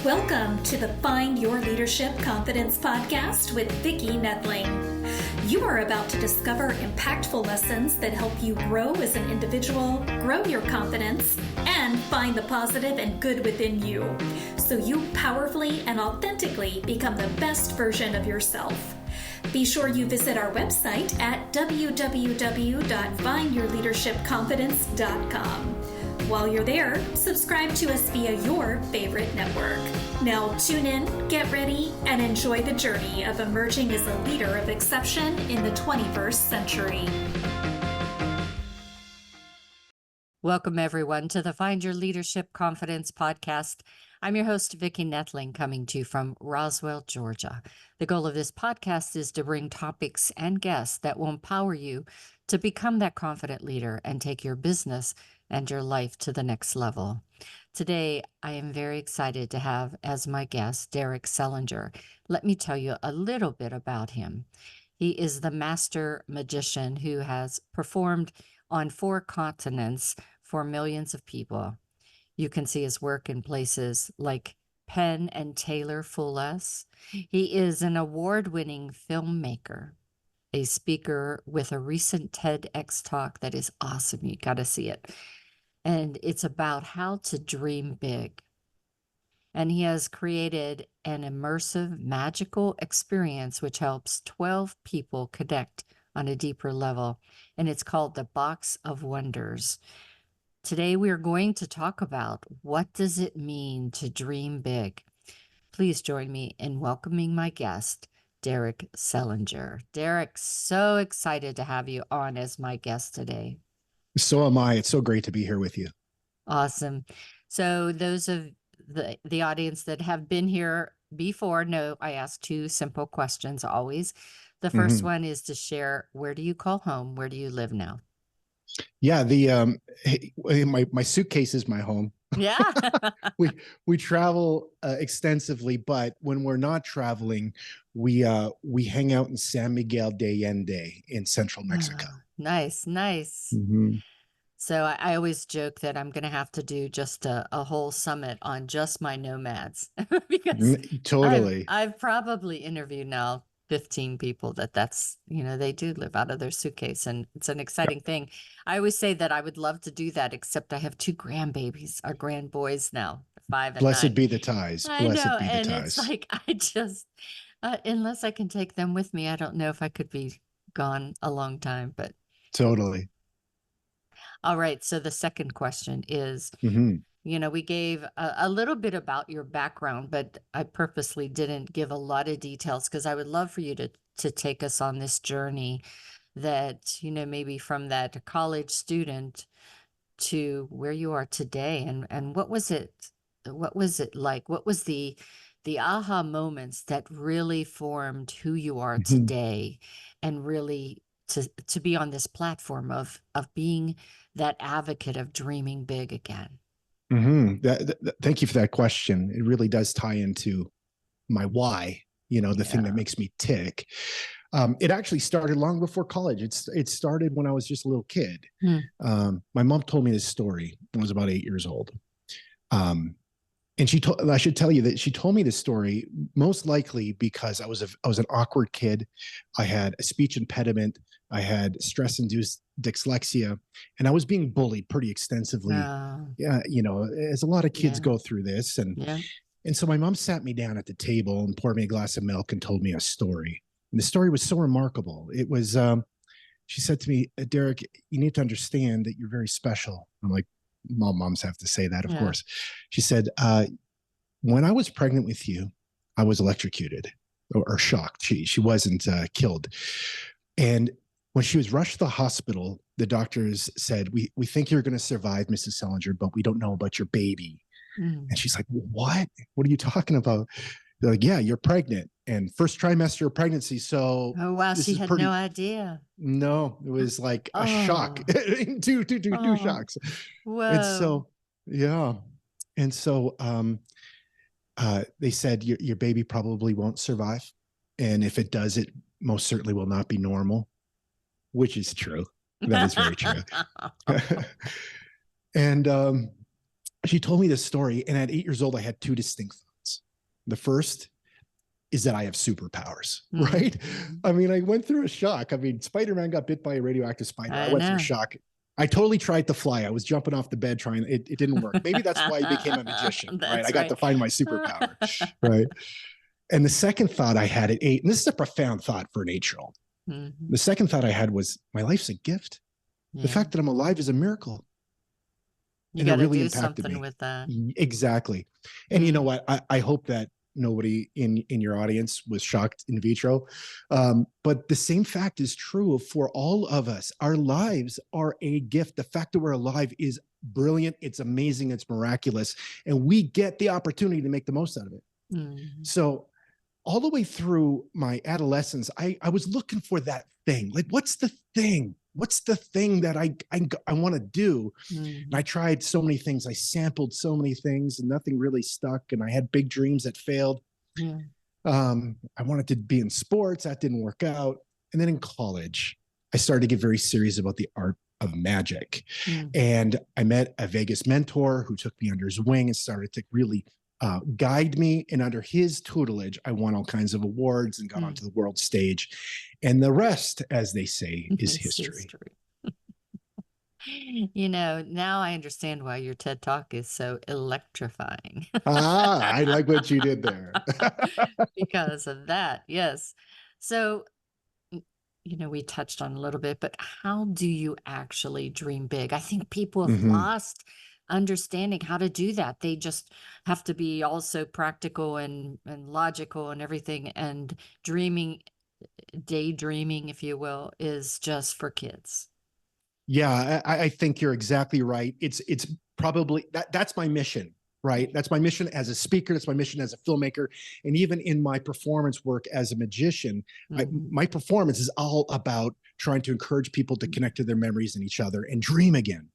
Welcome to the Find Your Leadership Confidence podcast with Vicki Noethling. You are about to discover impactful lessons that help you grow as an individual, grow your confidence, and find the positive and good within you, so you powerfully and authentically become the best version of yourself. Be sure you visit our website at www.findyourleadershipconfidence.com. While you're there, subscribe to us via your favorite network. Now tune in, get ready, and enjoy the journey of emerging as a leader of exception in the 21st century. Welcome, everyone, to the Find Your Leadership Confidence podcast. I'm your host, Vicki Noethling, coming to you from Roswell, Georgia. The goal of this podcast is to bring topics and guests that will empower you to become that confident leader and take your business and your life to the next level. Today, I am very excited to have as my guest, Derek Selinger. Let me tell you a little bit about him. He is the master magician who has performed on 4 continents for millions of people. You can see his work in places like Penn and Teller Full S. He is an award-winning filmmaker, a speaker with a recent TEDx talk that is awesome. You got to see it. And it's about how to dream big. And he has created an immersive, magical experience which helps 12 people connect on a deeper level. And it's called the Box of Wonders. Today, we are going to talk about what does it mean to dream big. Please join me in welcoming my guest, Derek Selinger. Derek, so excited to have you on as my guest today. So am I. It's so great to be here with you. Awesome. So those of the audience that have been here before know I ask 2 simple questions always. The first one is to share, where do you call home? Where do you live now? Yeah, my suitcase is my home. Yeah. we travel extensively, but when we're not traveling, we hang out in San Miguel de Allende in central Mexico. Nice. Mm-hmm. So I always joke that I'm going to have to do just a whole summit on just my nomads because Totally. I've probably interviewed now 15 people that's, they do live out of their suitcase, and it's an exciting thing. I always say that I would love to do that, except I have 2 grandbabies, or grandboys now, 5 and 9. Blessed be the ties. I know, and it's like, I just, unless I can take them with me, I don't know if I could be gone a long time, but. Totally. All right. So the second question is, we gave a little bit about your background, but I purposely didn't give a lot of details because I would love for you to take us on this journey that, maybe from that college student to where you are today. And what was it like? What was the aha moments that really formed who you are today, and really to be on this platform of being that advocate of dreaming big again? Thank you for that question. It really does tie into my why, the thing that makes me tick. It actually started long before college. It started when I was just a little kid. My mom told me this story when I was about 8 years old. And I should tell you that she told me this story most likely because I was an awkward kid. I had a speech impediment. I had stress-induced dyslexia, and I was being bullied pretty extensively. Yeah, as a lot of kids go through this. And so my mom sat me down at the table and poured me a glass of milk and told me a story. And the story was so remarkable. It was, she said to me, Derek, you need to understand that you're very special. I'm like, moms have to say that, of course. She said, when I was pregnant with you, I was electrocuted or shocked. She wasn't killed. And when she was rushed to the hospital, the doctors said, we think you're going to survive, Mrs. Selinger, but we don't know about your baby. And she's like, what? What are you talking about? They're like, yeah, you're pregnant, and first trimester of pregnancy. So oh wow, she had no idea. No, it was like a shock. two shocks. Whoa. And so they said your baby probably won't survive, and if it does, it most certainly will not be normal, which is true. That is very true. And she told me this story, and at 8 years old, I had 2 distinct thoughts. The first is that I have superpowers, Mm-hmm. right? I mean, I went through a shock. I mean, Spider-Man got bit by a radioactive spider. I went through a shock. I totally tried to fly. I was jumping off the bed trying, it didn't work. Maybe that's why I became a magician, right? I got to find my superpower, right? And the second thought I had at 8, and this is a profound thought for an 8-year-old. Mm-hmm. The second thought I had was, my life's a gift. Yeah. The fact that I'm alive is a miracle. You got to really do something with that. Exactly. And you know what? I hope that nobody in your audience was shocked in vitro. But the same fact is true for all of us. Our lives are a gift. The fact that we're alive is brilliant. It's amazing. It's miraculous. And we get the opportunity to make the most out of it. Mm-hmm. So all the way through my adolescence, I was looking for that thing. Like, what's the thing? What's the thing that I want to do? Mm-hmm. And I tried so many things. I sampled so many things and nothing really stuck. And I had big dreams that failed. Yeah. I wanted to be in sports. That didn't work out. And then in college, I started to get very serious about the art of magic. Mm-hmm. And I met a Vegas mentor who took me under his wing and started to really guide me. And under his tutelage, I won all kinds of awards and got onto the world stage. And the rest, as they say, is history. You know, now I understand why your TED Talk is so electrifying. I like what you did there. Because of that, yes. So, you know, we touched on a little bit, but how do you actually dream big? I think people have lost understanding how to do that. They just have to be also practical and logical and everything. And daydreaming, if you will, is just for kids. Yeah, I think you're exactly right. It's probably that's my mission, right? That's my mission as a speaker. That's my mission as a filmmaker. And even in my performance work as a magician, my performance is all about trying to encourage people to connect to their memories and each other and dream again.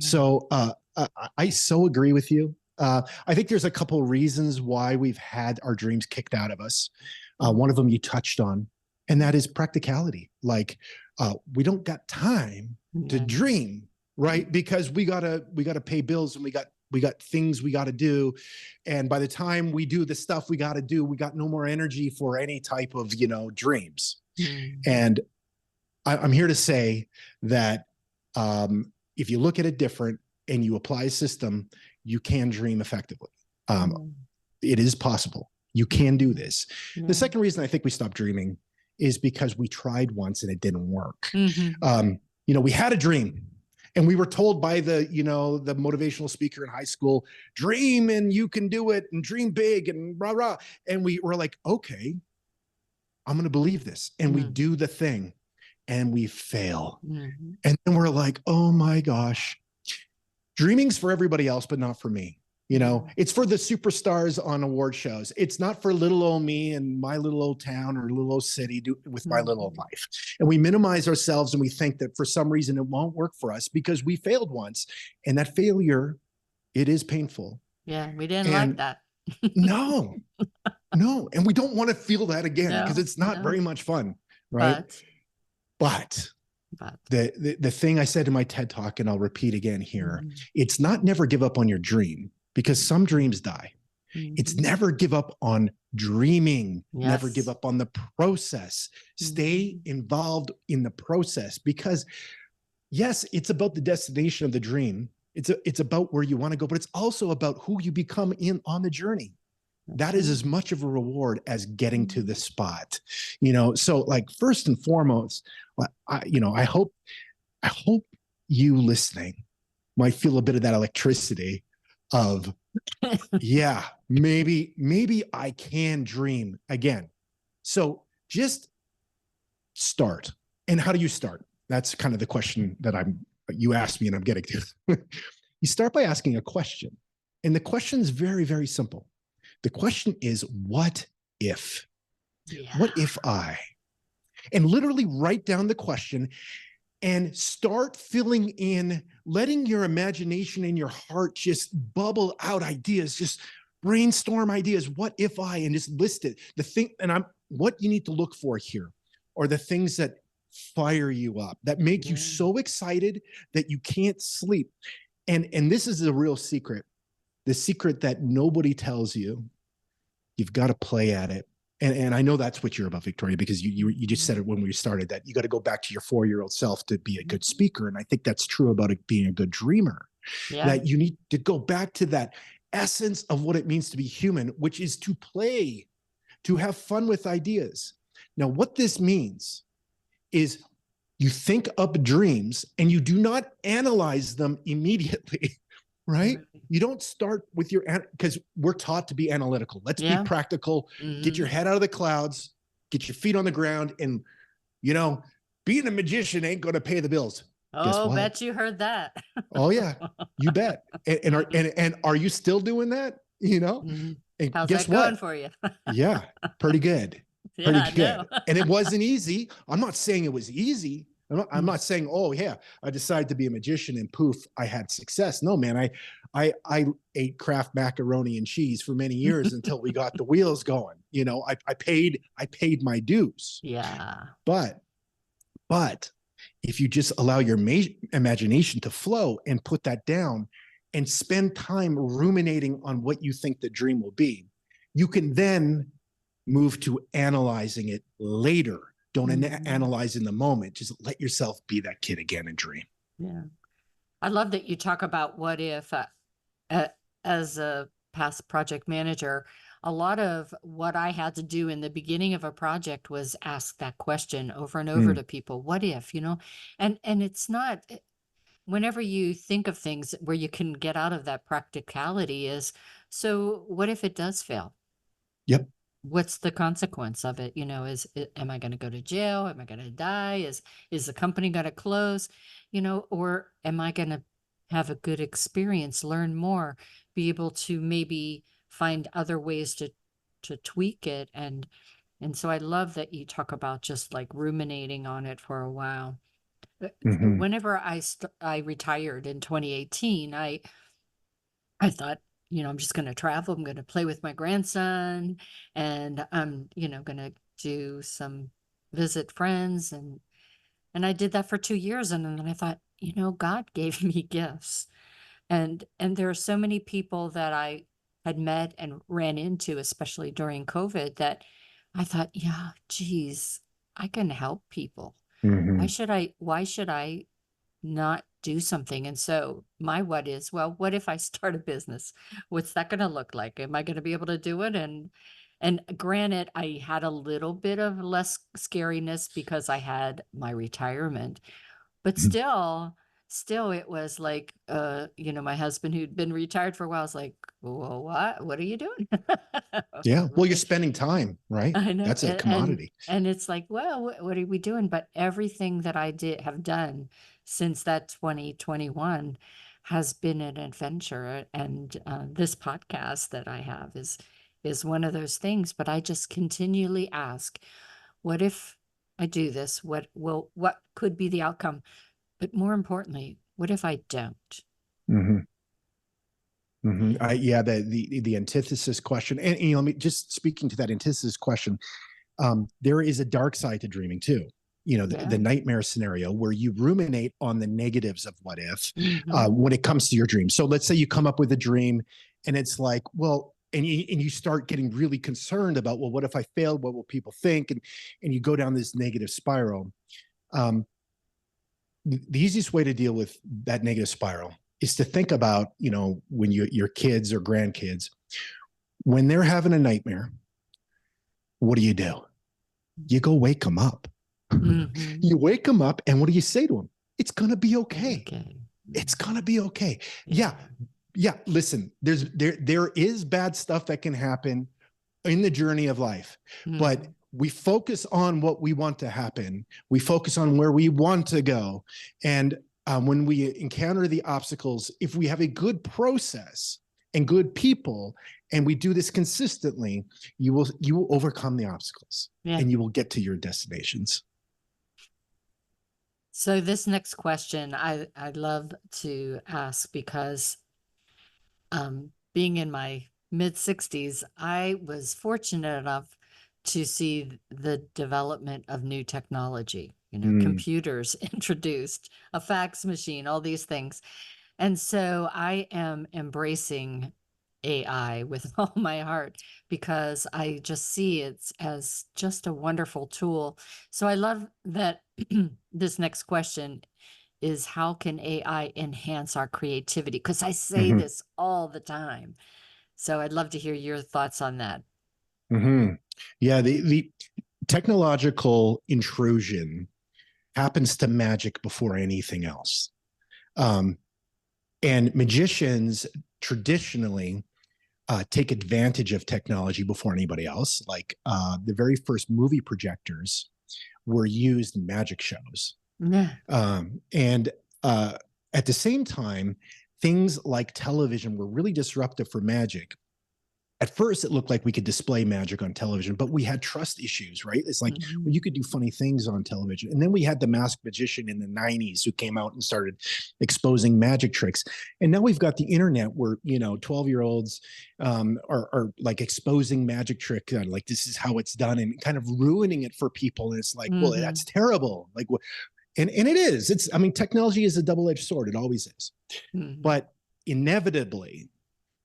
So I so agree with you. I think there's a couple of reasons why we've had our dreams kicked out of us. One of them you touched on, and that is practicality. Like we don't got time to dream, right? Because we gotta pay bills and we got things we got to do. And by the time we do the stuff we got to do, we got no more energy for any type of, dreams. And I'm here to say that if you look at it different and you apply a system, you can dream effectively. It is possible. You can do this. The second reason I think we stopped dreaming is because we tried once and it didn't work. We had a dream and we were told by the motivational speaker in high school, dream and you can do it and dream big and rah, rah. And we were like, okay, I'm going to believe this. And we do the thing and we fail. And then we're like, oh my gosh, dreaming's for everybody else, but not for me. It's for the superstars on award shows. It's not for little old me and my little old town or little old city with my little old life. And we minimize ourselves and we think that for some reason it won't work for us because we failed once. And that failure, it is painful. Yeah, we didn't like that. No. And we don't want to feel that again because it's not very much fun, right? But the thing I said in my TED Talk, and I'll repeat again here, it's not never give up on your dream because some dreams die. It's never give up on dreaming, never give up on the process. Stay involved in the process because yes, it's about the destination of the dream. It's about where you want to go, but it's also about who you become on the journey. That is as much of a reward as getting to the spot, so like first and foremost, I hope you listening might feel a bit of that electricity of, maybe I can dream again. So just start. And how do you start? That's kind of the question that you asked me and I'm getting to. You start by asking a question. And the question is very, very simple. The question is, what if? What if I? And literally write down the question and start filling in, letting your imagination and your heart just bubble out ideas, just brainstorm ideas. What if I? And just list it. What you need to look for here are the things that fire you up, that make you so excited that you can't sleep. And this is the real secret. The secret that nobody tells you You've got to play at it. And I know that's what you're about, Victoria, because you just said it when we started, that you got to go back to your 4-year-old self to be a good speaker. And I think that's true about it being a good dreamer, that you need to go back to that essence of what it means to be human, which is to play, to have fun with ideas. Now, what this means is you think up dreams and you do not analyze them immediately, right? You don't start with your, because we're taught to be analytical. Let's be practical, get your head out of the clouds, get your feet on the ground, and, being a magician ain't going to pay the bills. Oh, bet you heard that. Oh yeah, you bet. And are you still doing that? And how's guess that what? going for you? Yeah, pretty good. Yeah, Pretty good. And it wasn't easy. I'm not saying it was easy. I'm not saying, oh yeah, I decided to be a magician and poof, I had success. No, man, I ate Kraft macaroni and cheese for many years until we got the wheels going. I paid my dues. Yeah. But if you just allow your imagination to flow and put that down and spend time ruminating on what you think the dream will be, you can then move to analyzing it later. Don't analyze in the moment. Just let yourself be that kid again and dream. Yeah. I love that you talk about what if, as a past project manager, a lot of what I had to do in the beginning of a project was ask that question over and over to people. What if, and it's not, whenever you think of things where you can get out of that practicality is, so what if it does fail? Yep. What's the consequence of it? Am I going to go to jail? Am I going to die? Is the company going to close? Or am I going to have a good experience, learn more, be able to maybe find other ways to tweak it? And so I love that you talk about just like ruminating on it for a while. Whenever I retired in 2018, I thought, I'm just going to travel. I'm going to play with my grandson, and I'm, going to do some visit friends. And I did that for 2 years. And then I thought, God gave me gifts. And there are so many people that I had met and ran into, especially during COVID, that I thought, yeah, geez, I can help people. Why should I not do something? And so my what is, well, what if I start a business? What's that going to look like? Am I going to be able to do it? And granted, I had a little bit of less scariness because I had my retirement, but still it was like, my husband, who'd been retired for a while, was like, well, what are you doing? Yeah. Well, you're spending time, right? I know. That's a commodity. And it's like, well, what are we doing? But everything that I have done since that 2021 has been an adventure. And this podcast that I have is one of those things. But I just continually ask, what if I do this? What could be the outcome? But more importantly, what if I don't? Yeah, the antithesis question, and let me just speaking to that antithesis question. There is a dark side to dreaming too. The nightmare scenario where you ruminate on the negatives of what if when it comes to your dream. So let's say you come up with a dream, and it's like, well, and you start getting really concerned about, well, what if I failed? What will people think? And you go down this negative spiral. The easiest way to deal with that negative spiral is to think about, when your kids or grandkids, when they're having a nightmare, what do? You go wake them up. You wake them up, and what do you say to them? It's going to be okay. It's going to be okay. Yeah. Listen, there is bad stuff that can happen in the journey of life, but we focus on what we want to happen. We focus on where we want to go. And when we encounter the obstacles, if we have a good process and good people, and we do this consistently, you will overcome the obstacles and you will get to your destinations. So this next question, I'd love to ask, because being in my mid-60s, I was fortunate enough to see the development of new technology, computers introduced, a fax machine, all these things. And so I am embracing AI with all my heart because I just see it as just a wonderful tool. So I love that this next question is how can AI enhance our creativity? Because I say Hmm. this all the time. So I'd love to hear your thoughts on that. Hmm. Yeah, the technological intrusion happens to magic before anything else. Um, and magicians traditionally take advantage of technology before anybody else. Like the very first movie projectors were used in magic shows. Yeah. And at the same time, things like television were really disruptive for magic. At first, it looked like we could display magic on television, but we had trust issues, right? It's like, well, you could do funny things on television. And then we had the masked magician in the 90s who came out and started exposing magic tricks. And now we've got the internet where, 12-year-olds are like exposing magic trick, like this is how it's done and kind of ruining it for people. And it's like, well, that's terrible. Like, and it is. Technology is a double-edged sword. It always is. But inevitably,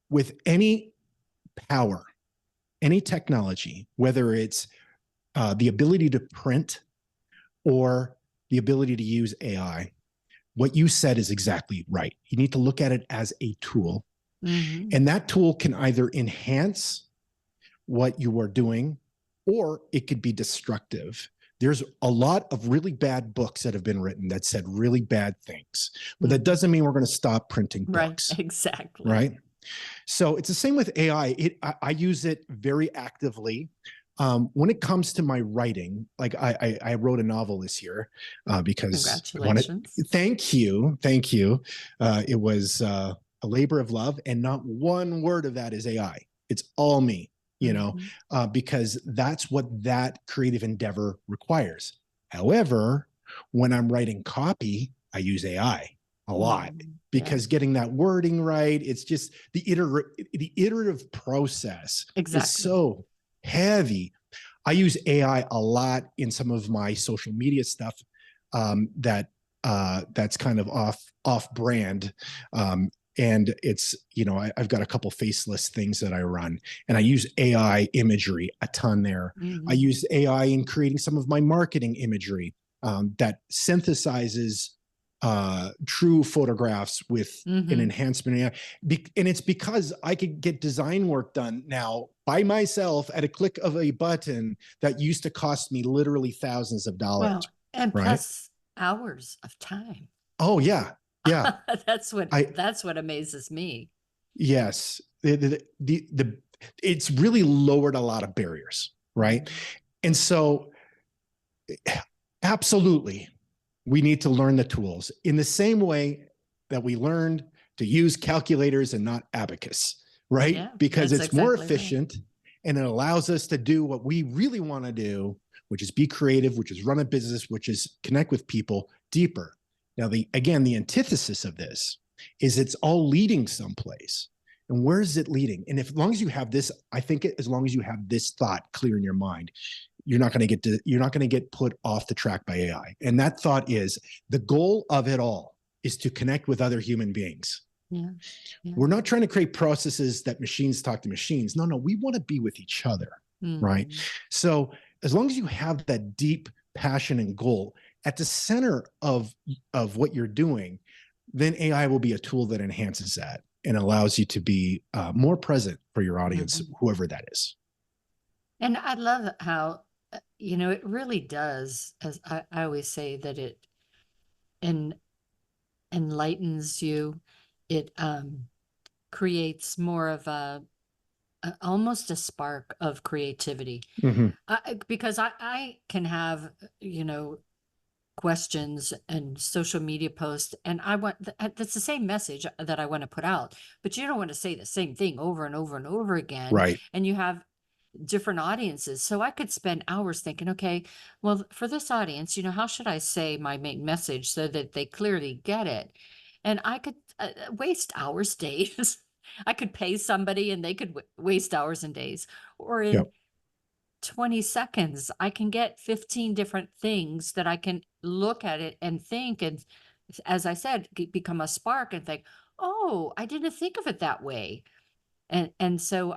with any power, any technology, whether it's the ability to print or the ability to use AI, what you said is exactly right. You need to look at it as a tool. And that tool can either enhance what you are doing or it could be destructive. There's a lot of really bad books that have been written that said really bad things, but that doesn't mean we're going to stop printing books. Right, exactly. Right? So it's the same with AI. I use it very actively. When it comes to my writing, like I wrote a novel this year because congratulations. Thank you. It was a labor of love, and not one word of that is AI. It's all me, because that's what that creative endeavor requires. However, when I'm writing copy, I use AI a lot because getting that wording right, it's just the iterative process is so heavy. I use AI a lot in some of my social media stuff that's kind of off brand. And it's, I've got a couple faceless things that I run, and I use AI imagery a ton there. I use AI in creating some of my marketing imagery that synthesizes true photographs with an enhancement. And it's because I could get design work done now by myself at a click of a button that used to cost me literally thousands of dollars. Well, and right? plus hours of time. Oh yeah. Yeah. That's what amazes me. Yes. It's really lowered a lot of barriers. Right. And so absolutely, we need to learn the tools in the same way that we learned to use calculators and not abacus, right? Yeah, because it's exactly more efficient and it allows us to do what we really want to do, which is be creative, which is run a business, which is connect with people deeper. Now, the antithesis of this is it's all leading someplace. And where is it leading? And as long as you have this, I think as long as you have this thought clear in your mind, you're not going to get put off the track by AI. And that thought is the goal of it all is to connect with other human beings. Yeah. We're not trying to create processes that machines talk to machines. No, we want to be with each other. Right. So as long as you have that deep passion and goal at the center of what you're doing, then AI will be a tool that enhances that and allows you to be more present for your audience, whoever that is. And I love how, it really does, as I always say, that it enlightens you. It creates more of almost a spark of creativity. Because I can have, questions and social media posts, and that's the same message that I want to put out, but you don't want to say the same thing over and over and over again. Right. And you have different audiences. So I could spend hours thinking, okay, well, for this audience, how should I say my main message so that they clearly get it? And I could waste hours, days. I could pay somebody and they could waste hours and days. Or in 20 seconds, I can get 15 different things that I can look at it and think. And as I said, become a spark and think, oh, I didn't think of it that way. And so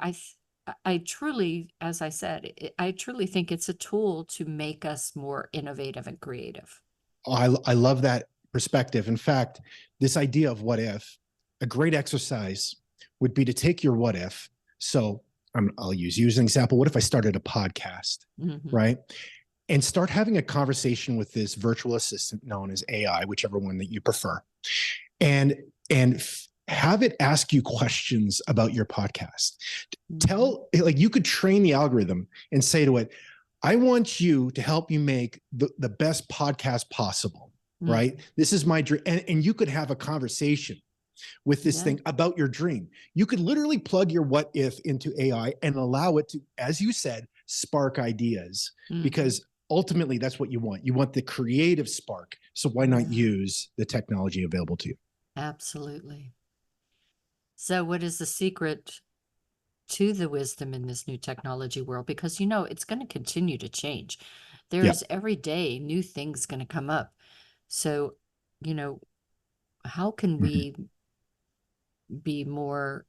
I truly, as I said, I truly think it's a tool to make us more innovative and creative. I love that perspective. In fact, this idea of what if, a great exercise would be to take your what if. So I'll use you as an example. What if I started a podcast, right? And start having a conversation with this virtual assistant known as AI, whichever one that you prefer, and have it ask you questions about your podcast. Tell, like, you could train the algorithm and say to it, I want you to help me make the best podcast possible, right? This is my dream. And you could have a conversation with this thing about your dream. You could literally plug your what if into AI and allow it to, as you said, spark ideas, because ultimately that's what you want. You want the creative spark. So why not use the technology available to you? Absolutely. So what is the secret to the wisdom in this new technology world? Because, you know, it's going to continue to change. There's every day new things going to come up. So, you know, how can we be more,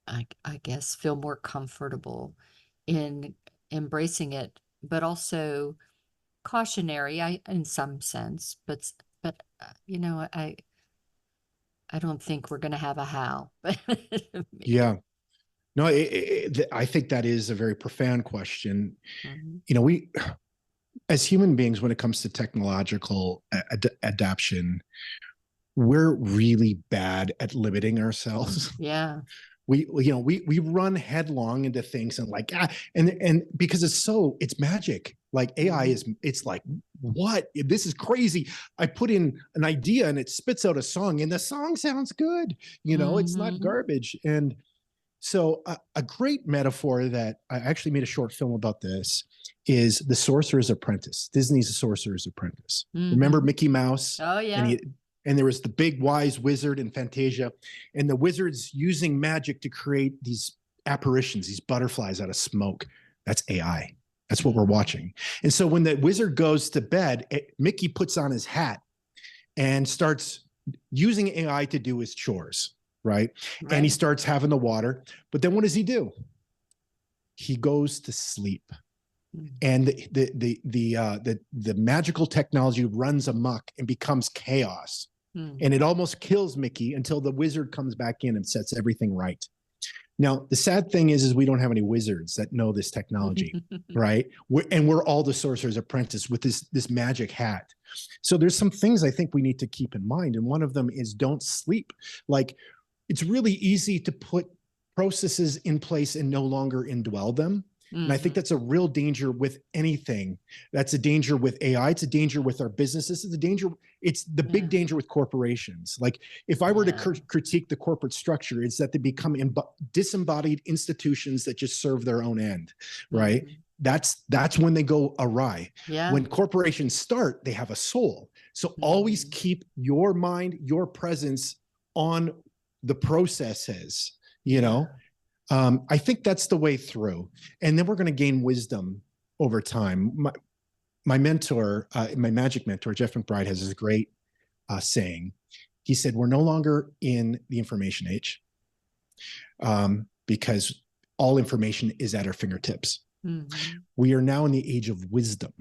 I guess, feel more comfortable in embracing it, but also cautionary, in some sense, but you know, I don't think we're going to have a how. Yeah. No, I think that is a very profound question. You know, we, as human beings, when it comes to technological adaptation, we're really bad at limiting ourselves. Yeah. We run headlong into things and like, and because it's magic. Like AI it's like, what? This is crazy. I put in an idea and it spits out a song and the song sounds good. You know, it's not garbage. And so a great metaphor that I actually made a short film about this is The Sorcerer's Apprentice. Disney's The Sorcerer's Apprentice. Remember Mickey Mouse? Oh, yeah. And there was the big wise wizard in Fantasia, and the wizard's using magic to create these apparitions, these butterflies out of smoke. That's AI. That's what we're watching. And so when the wizard goes to bed, Mickey puts on his hat and starts using AI to do his chores, right? And he starts having the water. But then what does he do? He goes to sleep. And the magical technology runs amok and becomes chaos. And it almost kills Mickey until the wizard comes back in and sets everything right. Now, the sad thing is we don't have any wizards that know this technology, right? We're all the Sorcerer's Apprentice with this magic hat. So there's some things I think we need to keep in mind. And one of them is don't sleep. Like, it's really easy to put processes in place and no longer indwell them. And I think that's a real danger with anything. That's a danger with AI. It's a danger with our businesses. It's a danger. It's the big danger with corporations. Like, if I were to critique the corporate structure, it's that they become disembodied institutions that just serve their own end, right? That's when they go awry. When corporations start, they have a soul. So always keep your mind, your presence on the processes, you know? I think that's the way through. And then we're going to gain wisdom over time. My mentor, my magic mentor, Jeff McBride, has this great saying. He said, we're no longer in the information age because all information is at our fingertips. We are now in the age of wisdom,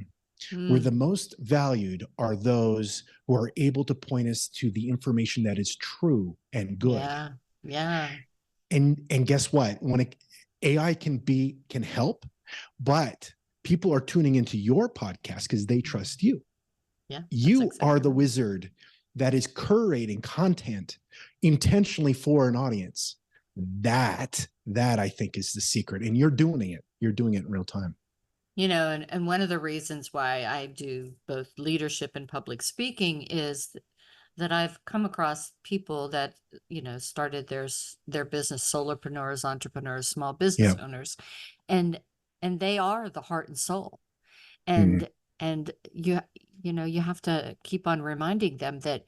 where the most valued are those who are able to point us to the information that is true and good. And guess what? When AI can help, but people are tuning into your podcast because they trust you. You are the wizard that is curating content intentionally for an audience. That I think is the secret. And you're doing it. You're doing it in real time. You know, and one of the reasons why I do both leadership and public speaking is that I've come across people that, you know, started their business, solopreneurs, entrepreneurs, small business owners, and they are the heart and soul. And you know, you have to keep on reminding them that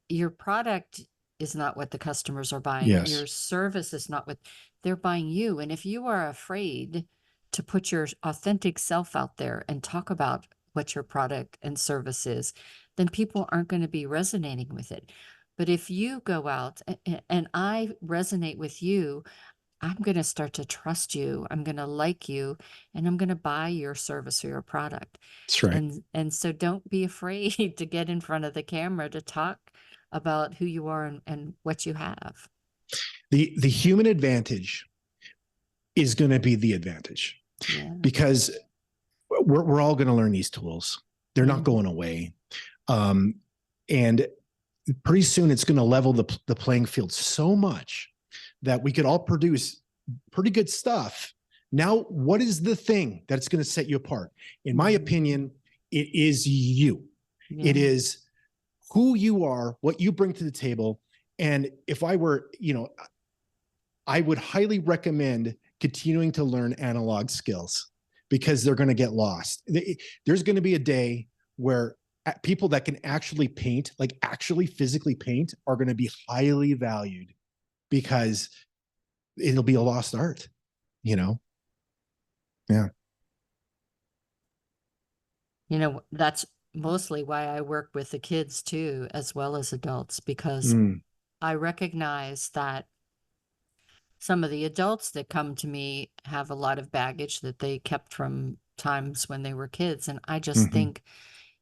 your product is not what the customers are buying. Your service is not what they're buying you. And if you are afraid to put your authentic self out there and talk about what your product and service is, then people aren't going to be resonating with it. But if you go out and I resonate with you, I'm going to start to trust you. I'm going to like you, and I'm going to buy your service or your product. That's right. And so don't be afraid to get in front of the camera to talk about who you are and what you have. The human advantage is going to be the advantage, because we're all going to learn these tools. They're not going away. And pretty soon it's going to level the playing field so much that we could all produce pretty good stuff. Now, what is the thing that's going to set you apart? In my opinion, it is you. It is who you are, what you bring to the table. And if I were, I would highly recommend continuing to learn analog skills, because they're going to get lost. There's going to be a day where people that can actually paint, like actually physically paint, are going to be highly valued, because it'll be a lost art, Yeah. That's mostly why I work with the kids too, as well as adults, because I recognize that some of the adults that come to me have a lot of baggage that they kept from times when they were kids. And I just think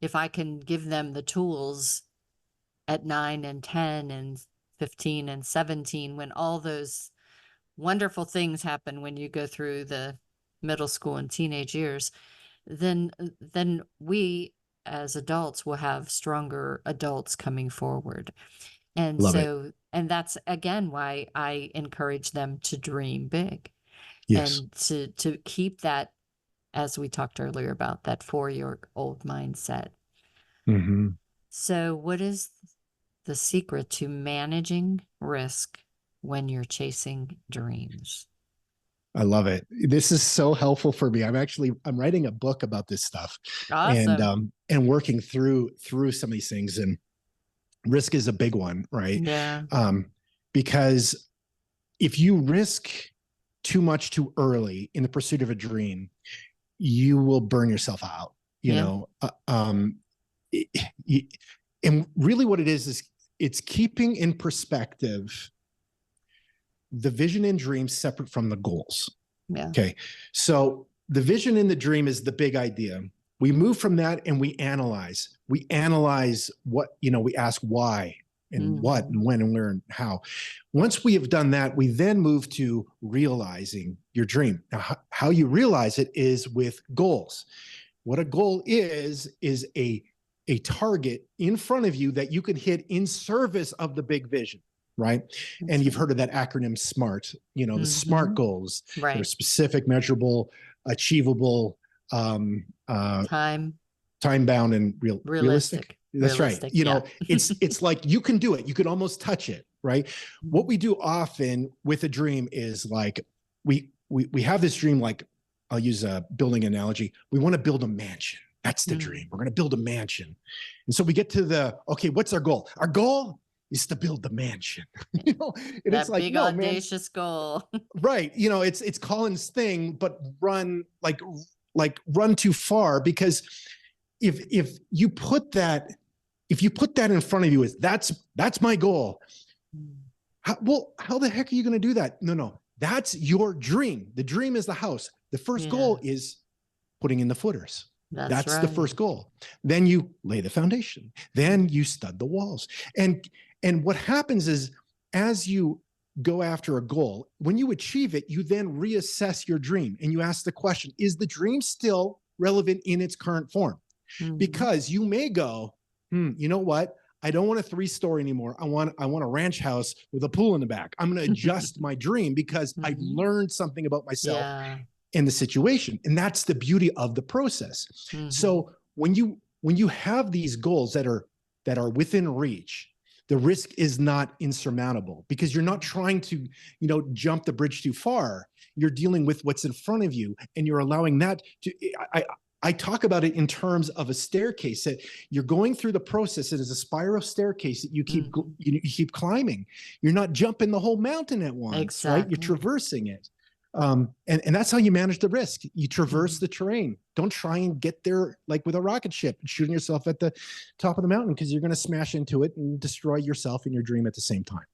if I can give them the tools at 9 and 10 and 15 and 17, when all those wonderful things happen when you go through the middle school and teenage years, then we as adults will have stronger adults coming forward. And Love it. and that's again why I encourage them to dream big. Yes. And to keep that, as we talked earlier about, that 4-year-old mindset. So what is the secret to managing risk when you're chasing dreams? I love it. This is so helpful for me. I'm writing a book about this stuff. Awesome. And working through some of these things, and risk is a big one, right? Yeah. Because if you risk too much too early in the pursuit of a dream, you will burn yourself out, and really what it is it's keeping in perspective the vision and dream separate from the goals. Yeah. Okay. So the vision and the dream is the big idea. We move from that and we analyze what, we ask why and what and when and where and how. Once we have done that, we then move to realizing your dream. Now, how you realize it is with goals. What a goal is a target in front of you that you can hit in service of the big vision. Right. And you've heard of that acronym SMART, the SMART goals. Right. They're specific, measurable, achievable, time bound, and realistic. That's right. It's like you can do it. You can almost touch it. Right. What we do often with a dream is like we have this dream, like I'll use a building analogy. We want to build a mansion. That's the dream. We're going to build a mansion. And so we get to okay, what's our goal? Our goal is to build the mansion. And that it's like, big audacious goal. Right. It's Colin's thing, but run too far, because if you put that in front of you as that's my goal. How the heck are you going to do that? No, that's your dream. The dream is the house. The first goal is putting in the footers. That's right. The first goal. Then you lay the foundation. Then you stud the walls. And what happens is, as you go after a goal, when you achieve it, you then reassess your dream and you ask the question, is the dream still relevant in its current form? Because you may go, you know what? I don't want a 3-story anymore. I want a ranch house with a pool in the back. I'm going to adjust my dream because I've learned something about myself and the situation. And that's the beauty of the process. So when you have these goals that are within reach, the risk is not insurmountable, because you're not trying to, jump the bridge too far. You're dealing with what's in front of you, and you're allowing that to, I talk about it in terms of a staircase, that you're going through the process. It is a spiral staircase that you keep, you keep climbing. You're not jumping the whole mountain at once, right? You're traversing it. And that's how you manage the risk. You traverse the terrain. Don't try and get there like with a rocket ship, shooting yourself at the top of the mountain, because you're going to smash into it and destroy yourself and your dream at the same time.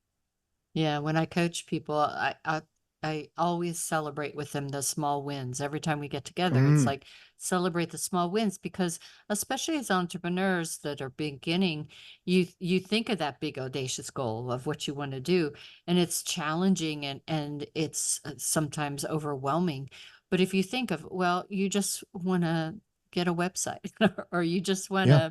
Yeah, when I coach people, I always celebrate with them the small wins. Every time we get together, it's like celebrate the small wins, because especially as entrepreneurs that are beginning, you think of that big audacious goal of what you want to do, and it's challenging and it's sometimes overwhelming. But if you think of, well, you just want to get a website or you just want Yeah,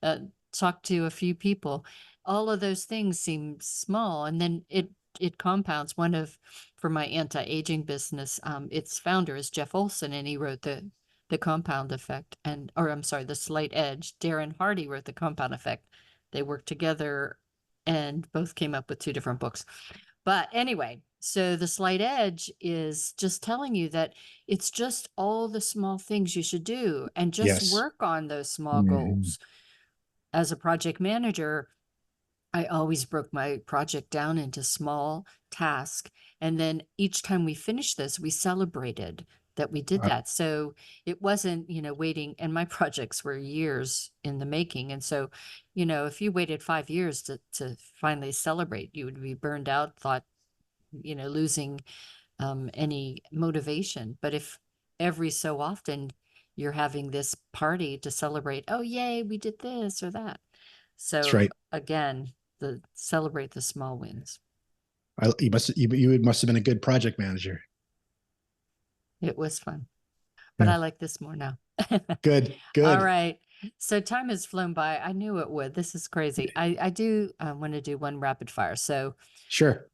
to talk to a few people, all of those things seem small, and then it compounds. For my anti-aging business, its founder is Jeff Olson, and he wrote the compound effect, or I'm sorry, the slight edge. Darren Hardy wrote the compound effect. They worked together and both came up with 2 different books. But anyway, so the slight edge is just telling you that it's just all the small things you should do, and just yes. work on those small goals. As a project manager, I always broke my project down into small tasks. And then each time we finished this, we celebrated that we did that. So it wasn't, waiting. And my projects were years in the making. And so, if you waited 5 years to finally celebrate, you would be burned out, thought, losing any motivation. But if every so often you're having this party to celebrate, oh, yay, we did this or that. That's So right. again, celebrate the small wins. You must have been a good project manager. It was fun, but Yeah. I like this more now. Good. All right. So time has flown by. I knew it would. This is crazy. I do want to do one rapid fire. So Sure.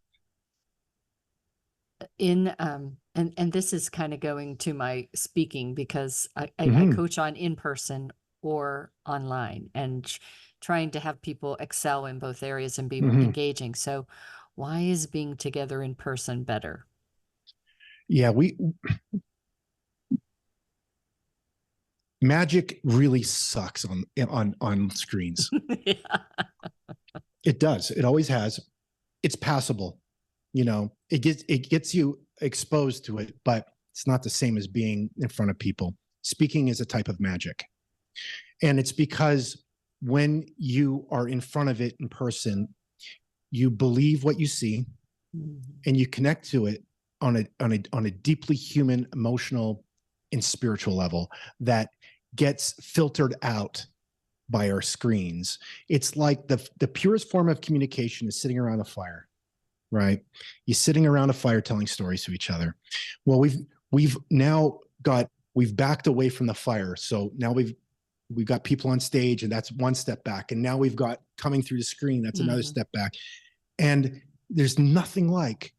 and this is kind of going to my speaking, because I Mhm. coach on in person or online, and trying to have people excel in both areas and be engaging. So why is being together in person better? Yeah, magic really sucks on screens. Yeah. It does. It always has. It's passable. It gets you exposed to it, but it's not the same as being in front of people. Speaking is a type of magic. And it's because when you are in front of it in person, you believe what you see and you connect to it on a deeply human, emotional, and spiritual level that gets filtered out by our screens. It's like the purest form of communication is sitting around a fire, right? You're sitting around a fire telling stories to each other. Well, we've backed away from the fire. So now we've got people on stage, and that's one step back. And now we've got coming through the screen, that's another step back. And there's nothing like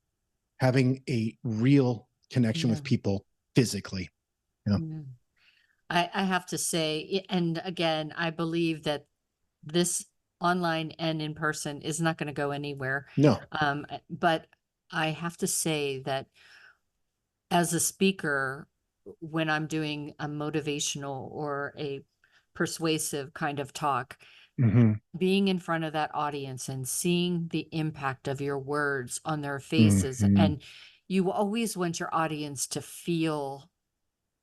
having a real connection with people physically. I have to say, and again, I believe that this online and in person is not going to go anywhere. No. But I have to say that as a speaker, when I'm doing a motivational or a persuasive kind of talk, being in front of that audience and seeing the impact of your words on their faces, and you always want your audience to feel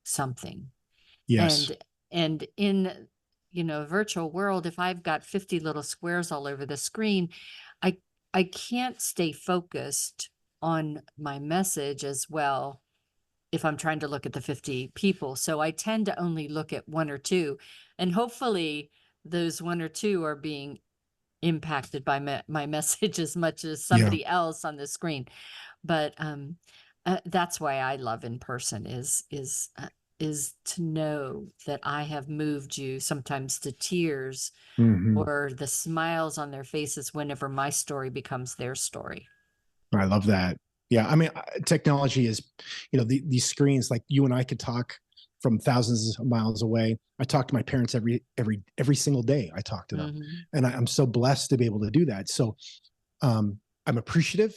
something. Yes. And in a virtual world, if I've got 50 little squares all over the screen, I can't stay focused on my message as well if I'm trying to look at the 50 people. So I tend to only look at 1 or 2, and hopefully those 1 or 2 are being impacted by my message as much as somebody else on the screen. But that's why I love in person is to know that I have moved you sometimes to tears or the smiles on their faces whenever my story becomes their story. I love that. Yeah. I mean, technology is, these screens, like you and I could talk from thousands of miles away. I talk to my parents every single day. I talk to them, and I'm so blessed to be able to do that. So I'm appreciative,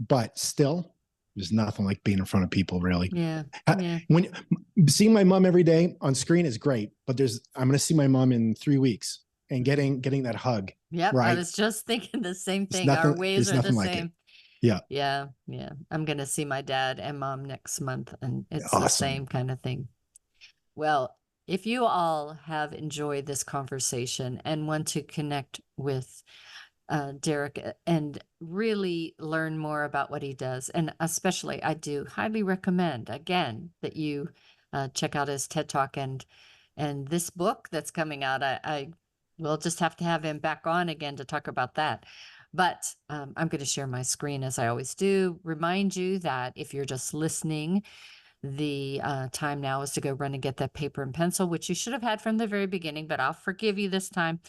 but still there's nothing like being in front of people, really. Yeah. When seeing my mom every day on screen is great, but I'm going to see my mom in 3 weeks, and getting that hug. Yep. Right. I was just thinking the same thing. Our ways are the same. Yeah. Yeah. I'm going to see my dad and mom next month, and it's the Awesome. same kind of thing. Well, if you all have enjoyed this conversation and want to connect with Derek and really learn more about what he does, and especially I do highly recommend again that you check out his TED Talk and this book that's coming out. I will just have to have him back on again to talk about that. But I'm going to share my screen as I always do. Remind you that if you're just listening, the time now is to go run and get that paper and pencil, which you should have had from the very beginning, but I'll forgive you this time.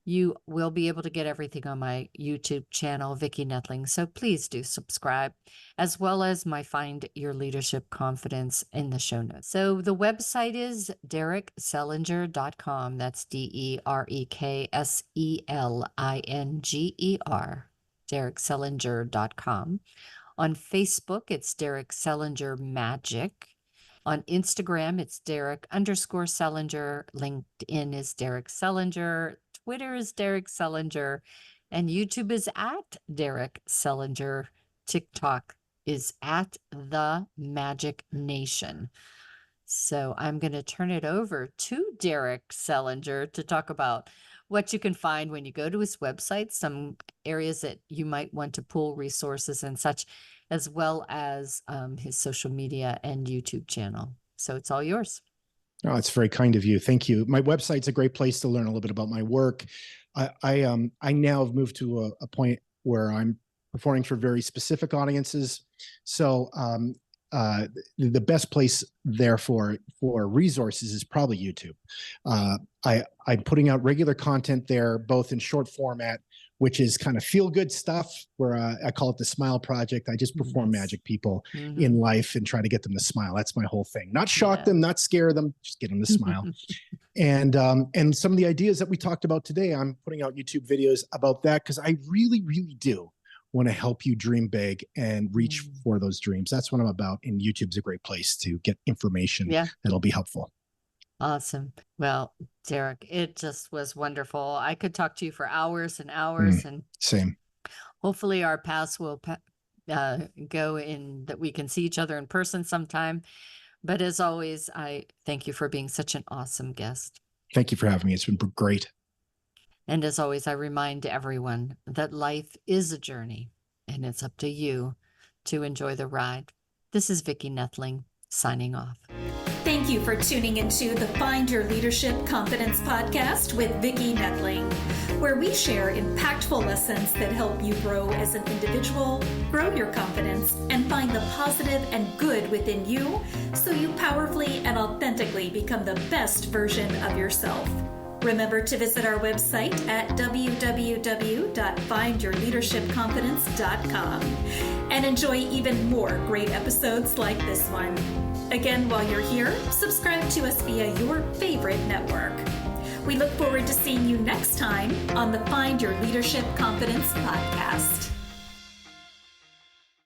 You will be able to get everything on my YouTube channel, Vicki Noethling. So please do subscribe, as well as my Find Your Leadership Confidence in the show notes. So the website is derekselinger.com. That's DerekSelinger, derekselinger.com. On Facebook, it's Derek Selinger Magic. On Instagram, it's Derek_Selinger. LinkedIn is Derek Selinger. Twitter is Derek Selinger. And YouTube is at Derek Selinger. TikTok is at The Magic Nation. So I'm going to turn it over to Derek Selinger to talk about what you can find when you go to his website, some areas that you might want to pull resources and such, as well as his social media and YouTube channel. So it's all yours. Oh, it's very kind of you. Thank you. My website's a great place to learn a little bit about my work. I now have moved to a point where I'm performing for very specific audiences. So the best place there for resources is probably YouTube. I'm putting out regular content there, both in short format, which is kind of feel good stuff, where I call it the Smile Project. I just perform magic people in life and try to get them to smile. That's my whole thing. Not shock them, not scare them, just get them to smile. And some of the ideas that we talked about today, I'm putting out YouTube videos about that because I really, really do want to help you dream big and reach for those dreams. That's what I'm about. And YouTube's a great place to get information that'll be helpful. Awesome. Well, Derek, it just was wonderful. I could talk to you for hours and hours, and same. Hopefully our paths will go in that we can see each other in person sometime. But as always, I thank you for being such an awesome guest. Thank you for having me. It's been great. And as always, I remind everyone that life is a journey, and it's up to you to enjoy the ride. This is Vicki Noethling signing off. Thank you for tuning into the Find Your Leadership Confidence podcast with Vicki Noethling, where we share impactful lessons that help you grow as an individual, grow your confidence, and find the positive and good within you so you powerfully and authentically become the best version of yourself. Remember to visit our website at www.findyourleadershipconfidence.com and enjoy even more great episodes like this one. Again, while you're here, subscribe to us via your favorite network. We look forward to seeing you next time on the Find Your Leadership Confidence podcast.